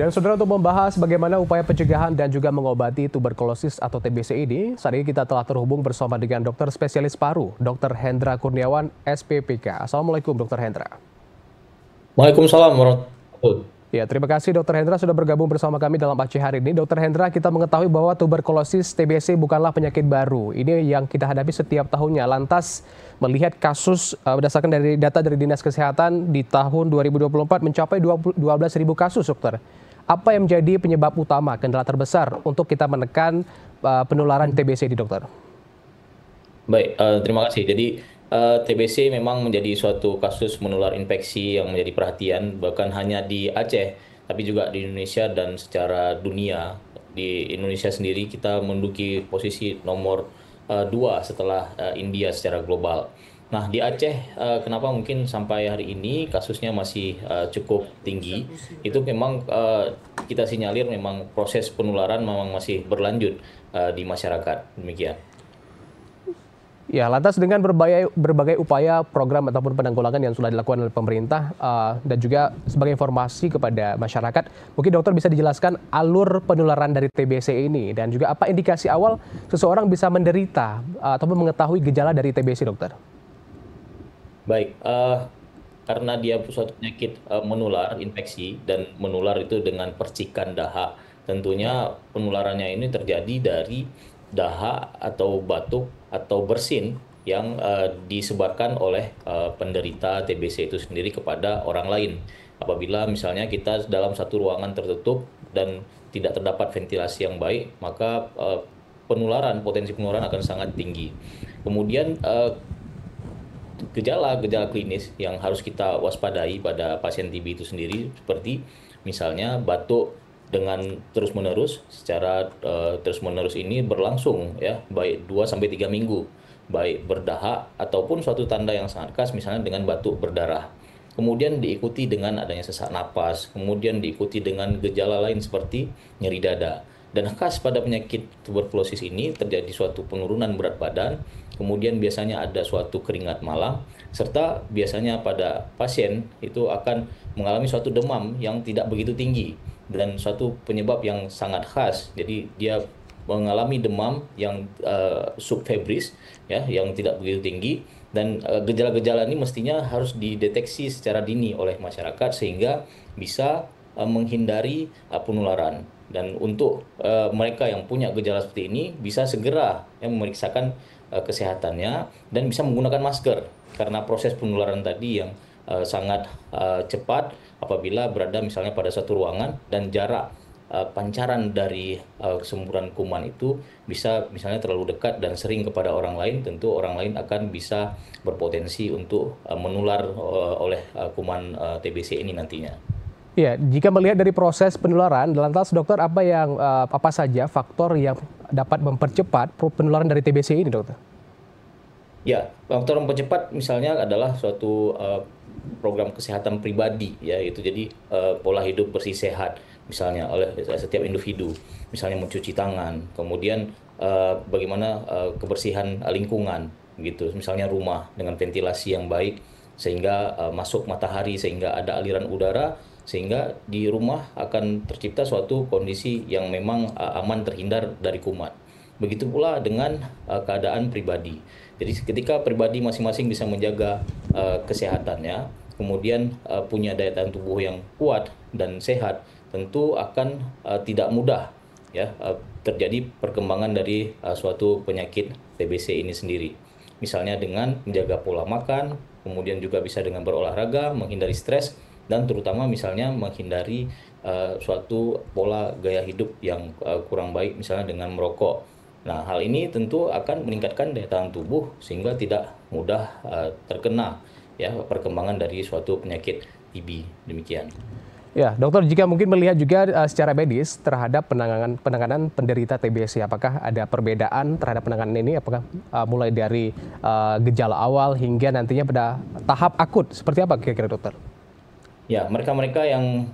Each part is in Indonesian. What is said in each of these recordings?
Dan saudara, untuk membahas bagaimana upaya pencegahan dan juga mengobati tuberkulosis atau TBC ini, saat ini kita telah terhubung bersama dengan dokter spesialis paru, Dr. Hendra Kurniawan, SPPK. Assalamualaikum, Dr. Hendra. Waalaikumsalam warahmatullahi wabarakatuh. Ya, terima kasih Dr. Hendra sudah bergabung bersama kami dalam Aceh hari ini. Dr. Hendra, kita mengetahui bahwa tuberkulosis TBC bukanlah penyakit baru. Ini yang kita hadapi setiap tahunnya. Lantas, melihat kasus berdasarkan dari data dari Dinas Kesehatan di tahun 2024 mencapai 12.000 kasus, dokter. Apa yang menjadi penyebab utama, kendala terbesar untuk kita menekan penularan TBC ini, dokter? Baik, terima kasih. Jadi TBC memang menjadi suatu kasus menular infeksi yang menjadi perhatian, bahkan hanya di Aceh, tapi juga di Indonesia dan secara dunia. Di Indonesia sendiri kita menduduki posisi nomor 2 setelah India secara global. Nah, di Aceh, kenapa mungkin sampai hari ini kasusnya masih cukup tinggi? Itu memang kita sinyalir memang proses penularan memang masih berlanjut di masyarakat. Demikian. Ya, lantas dengan berbagai upaya program ataupun penanggulangan yang sudah dilakukan oleh pemerintah dan juga sebagai informasi kepada masyarakat, mungkin dokter bisa dijelaskan alur penularan dari TBC ini dan juga apa indikasi awal seseorang bisa menderita ataupun mengetahui gejala dari TBC, dokter? Baik, karena dia suatu penyakit menular, infeksi, dan menular itu dengan percikan dahak. Tentunya penularannya ini terjadi dari dahak atau batuk atau bersin yang disebarkan oleh penderita TBC itu sendiri kepada orang lain. Apabila misalnya kita dalam satu ruangan tertutup dan tidak terdapat ventilasi yang baik, maka potensi penularan akan sangat tinggi. Kemudian gejala-gejala klinis yang harus kita waspadai pada pasien TB itu sendiri seperti misalnya batuk dengan terus-menerus secara terus-menerus ini berlangsung ya, baik 2 sampai 3 minggu, baik berdahak ataupun suatu tanda yang sangat khas misalnya dengan batuk berdarah. Kemudian diikuti dengan adanya sesak napas, kemudian diikuti dengan gejala lain seperti nyeri dada. Dan khas pada penyakit tuberkulosis ini terjadi suatu penurunan berat badan, kemudian biasanya ada suatu keringat malam, serta biasanya pada pasien itu akan mengalami suatu demam yang tidak begitu tinggi dan suatu penyebab yang sangat khas. Jadi dia mengalami demam yang subfebris ya, yang tidak begitu tinggi, dan gejala-gejala ini mestinya harus dideteksi secara dini oleh masyarakat sehingga bisa menghindari penularan. Dan untuk mereka yang punya gejala seperti ini bisa segera memeriksakan kesehatannya dan bisa menggunakan masker karena proses penularan tadi yang sangat cepat apabila berada misalnya pada satu ruangan dan jarak pancaran dari semburan kuman itu bisa misalnya terlalu dekat dan sering kepada orang lain, tentu orang lain akan bisa berpotensi untuk menular oleh kuman TBC ini nantinya. Ya, jika melihat dari proses penularan, lantas dokter apa saja faktor yang dapat mempercepat penularan dari TBC ini, dokter? Ya, faktor mempercepat misalnya adalah suatu program kesehatan pribadi ya, itu jadi pola hidup bersih sehat misalnya oleh setiap individu, misalnya mencuci tangan, kemudian bagaimana kebersihan lingkungan gitu, misalnya rumah dengan ventilasi yang baik sehingga masuk matahari sehingga ada aliran udara sehingga di rumah akan tercipta suatu kondisi yang memang aman terhindar dari kuman. Begitu pula dengan keadaan pribadi. Jadi ketika pribadi masing-masing bisa menjaga kesehatannya, kemudian punya daya tahan tubuh yang kuat dan sehat, tentu akan tidak mudah ya terjadi perkembangan dari suatu penyakit TBC ini sendiri. Misalnya dengan menjaga pola makan, kemudian juga bisa dengan berolahraga, menghindari stres, dan terutama misalnya menghindari suatu pola gaya hidup yang kurang baik, misalnya dengan merokok. Nah, hal ini tentu akan meningkatkan daya tahan tubuh sehingga tidak mudah terkena ya perkembangan dari suatu penyakit TB. Demikian. Ya, dokter, jika mungkin melihat juga secara medis terhadap penanganan penderita TBC, apakah ada perbedaan terhadap penanganan ini? Apakah mulai dari gejala awal hingga nantinya pada tahap akut? Seperti apa kira-kira, dokter? Ya, mereka-mereka yang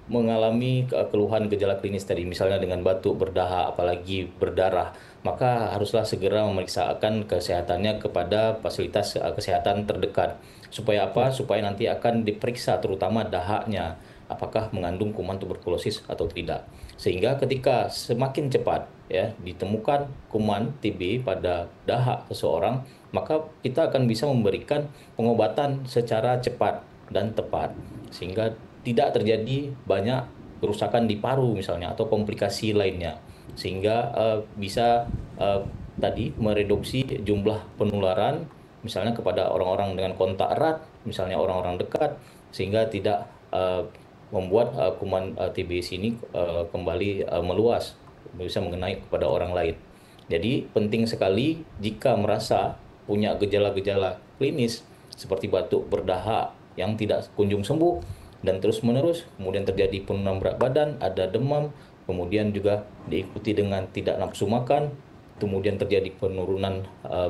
mengalami keluhan gejala klinis tadi, misalnya dengan batuk, berdahak, apalagi berdarah, maka haruslah segera memeriksakan kesehatannya kepada fasilitas kesehatan terdekat. Supaya apa? Supaya nanti akan diperiksa terutama dahaknya. apakah mengandung kuman tuberkulosis atau tidak. Sehingga ketika semakin cepat ya ditemukan kuman TB pada dahak seseorang, maka kita akan bisa memberikan pengobatan secara cepat dan tepat sehingga tidak terjadi banyak kerusakan di paru misalnya atau komplikasi lainnya, sehingga bisa tadi mereduksi jumlah penularan misalnya kepada orang-orang dengan kontak erat, misalnya orang-orang dekat, sehingga tidak membuat kuman TBC ini kembali meluas, bisa mengenai kepada orang lain. Jadi penting sekali jika merasa punya gejala-gejala klinis seperti batuk berdahak yang tidak kunjung sembuh dan terus-menerus, kemudian terjadi penurunan berat badan, ada demam, kemudian juga diikuti dengan tidak nafsu makan, kemudian terjadi penurunan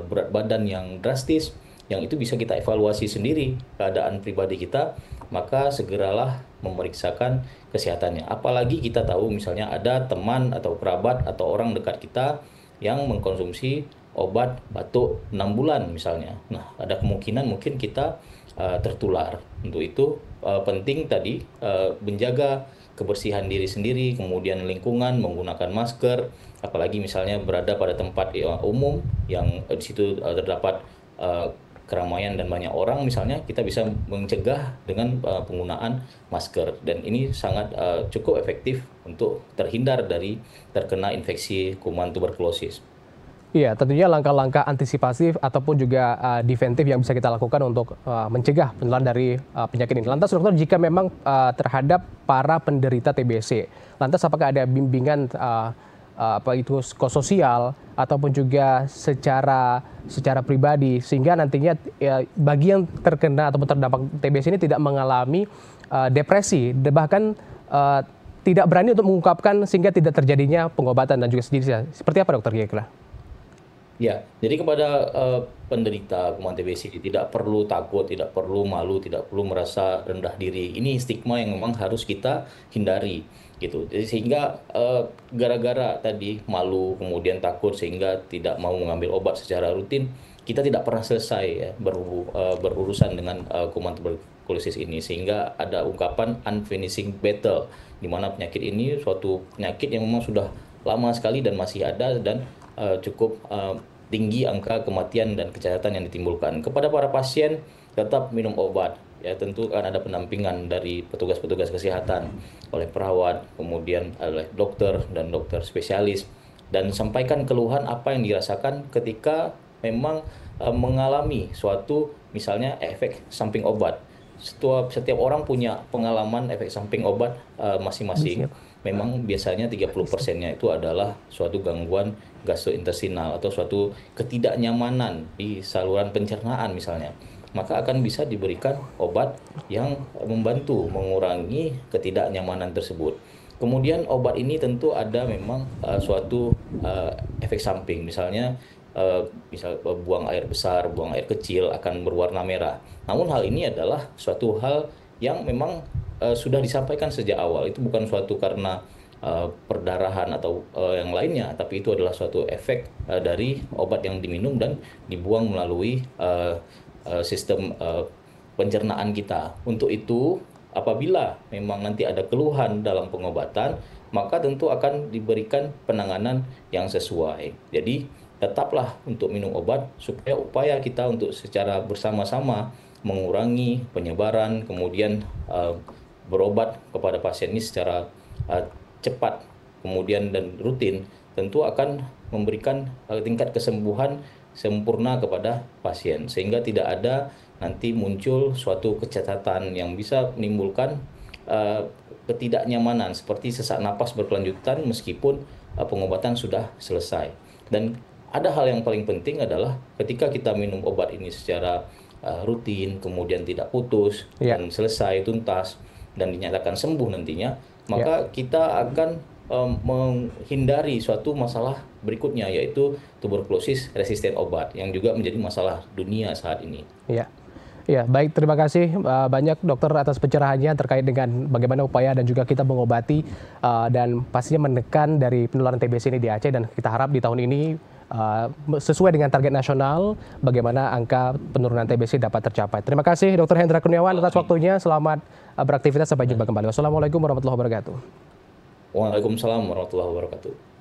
berat badan yang drastis, yang itu bisa kita evaluasi sendiri keadaan pribadi kita, maka segeralah memeriksakan kesehatannya. Apalagi kita tahu misalnya ada teman atau kerabat atau orang dekat kita yang mengkonsumsi obat batuk 6 bulan misalnya. Nah, ada kemungkinan mungkin kita tertular. Untuk itu penting tadi menjaga kebersihan diri sendiri, kemudian lingkungan, menggunakan masker, apalagi misalnya berada pada tempat umum yang di situ terdapat keramaian dan banyak orang misalnya, kita bisa mencegah dengan penggunaan masker, dan ini sangat cukup efektif untuk terhindar dari terkena infeksi kuman tuberkulosis. Iya, tentunya langkah-langkah antisipatif ataupun juga preventif yang bisa kita lakukan untuk mencegah penularan dari penyakit ini. Lantas dokter, jika memang terhadap para penderita TBC, lantas apakah ada bimbingan apa itu psikososial ataupun juga secara pribadi sehingga nantinya bagi yang terkena ataupun terdampak TBC ini tidak mengalami depresi, bahkan tidak berani untuk mengungkapkan sehingga tidak terjadinya pengobatan dan juga sejenisnya. Seperti apa dokter kira-kira? Ya, jadi kepada penderita kuman TBC tidak perlu takut, tidak perlu malu, tidak perlu merasa rendah diri. Ini stigma yang memang harus kita hindari, gitu. Jadi sehingga gara-gara tadi malu, kemudian takut sehingga tidak mau mengambil obat secara rutin, kita tidak pernah selesai ya berurusan dengan kuman tuberkulosis ini, sehingga ada ungkapan unfinishing battle, di mana penyakit ini suatu penyakit yang memang sudah lama sekali dan masih ada, dan cukup tinggi angka kematian dan kecacatan yang ditimbulkan. Kepada para pasien tetap minum obat, ya tentu kan ada pendampingan dari petugas-petugas kesehatan oleh perawat, kemudian oleh dokter dan dokter spesialis, dan sampaikan keluhan apa yang dirasakan ketika memang mengalami suatu misalnya efek samping obat. Setiap orang punya pengalaman efek samping obat masing-masing. Memang biasanya 30%-nya itu adalah suatu gangguan gastrointestinal atau suatu ketidaknyamanan di saluran pencernaan misalnya. Maka akan bisa diberikan obat yang membantu mengurangi ketidaknyamanan tersebut. Kemudian obat ini tentu ada memang suatu efek samping, misalnya misal buang air besar, buang air kecil akan berwarna merah. Namun hal ini adalah suatu hal yang memang sudah disampaikan sejak awal. Itu bukan suatu karena perdarahan atau yang lainnya, tapi itu adalah suatu efek dari obat yang diminum dan dibuang melalui sistem pencernaan kita. Untuk itu, apabila memang nanti ada keluhan dalam pengobatan, maka tentu akan diberikan penanganan yang sesuai. Jadi tetaplah untuk minum obat supaya upaya kita untuk secara bersama-sama mengurangi penyebaran, kemudian berobat kepada pasien ini secara cepat, kemudian dan rutin, tentu akan memberikan tingkat kesembuhan sempurna kepada pasien, sehingga tidak ada nanti muncul suatu kecacatan yang bisa menimbulkan ketidaknyamanan seperti sesak napas berkelanjutan meskipun pengobatan sudah selesai. Dan ada hal yang paling penting adalah ketika kita minum obat ini secara rutin, kemudian tidak putus dan selesai tuntas dan dinyatakan sembuh nantinya, maka kita akan menghindari suatu masalah berikutnya, yaitu tuberkulosis resisten obat yang juga menjadi masalah dunia saat ini. Ya, baik, terima kasih banyak dokter atas pencerahannya terkait dengan bagaimana upaya dan juga kita mengobati dan pastinya menekan dari penularan TBC ini di Aceh, dan kita harap di tahun ini sesuai dengan target nasional, bagaimana angka penurunan TBC dapat tercapai. Terima kasih Dr. Hendra Kurniawan atas waktunya. Selamat beraktivitas. Sampai jumpa kembali. Wassalamualaikum warahmatullahi wabarakatuh. Waalaikumsalam warahmatullahi wabarakatuh.